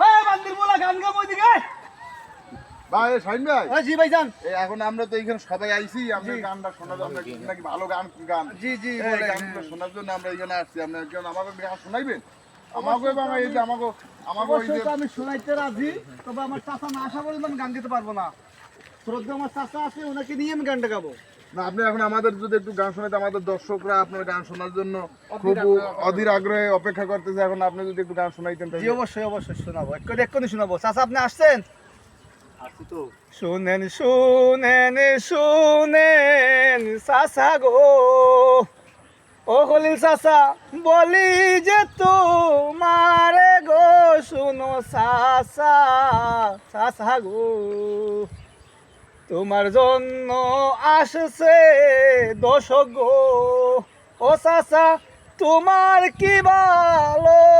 এই বান্দির বলা গান গাবো ওইদিকে। ভাই শাহিন ভাই, জি ভাইজান। এখন আমরা তো এখানে সবাই আইছি, আমরা গানটা শোনার জন্য নাকি ভালো গান গান জি জি এই বলেন। গানটা শোনার জন্য আমরা এখানে আসছি। আপনার কেন আমাকে গান শোনাইবেন? আমাকে বাবা এই যে আমাকে আমাকে ওই যে অবশ্যই তো আমি শোনাইতে রাজি, তবে আমার চাচা না আসা পর্যন্ত আমি গান দিতে পারবো না। শ্রদ্ধা আমার চাচা আছে, ওনাকে নিয়ে আমি গানটা গাবো। না, আপনি এখন আমাদের যদি একটু গান শোনাতে, আমাদের দর্শকরা আপনার গান শোনার জন্য খুব অধীর আগ্রহে অপেক্ষা করতেছে। এখন আপনি যদি একটু গান শোনাইতেন জি তাহলে। অবশ্যই অবশ্যই শোনাবো, এক্ষুনি শোনাবো। চাচা আপনি আসছেন? আসছি তো। শুনেন শুনেন শুনেন চাচা গো, ও খলিল চাচা বলি যে তোমারে গো, শুনো চাচা চাচা গো, তোমার জন্য আসছে দর্শক গো, ও চাচা তোমার কি ভালো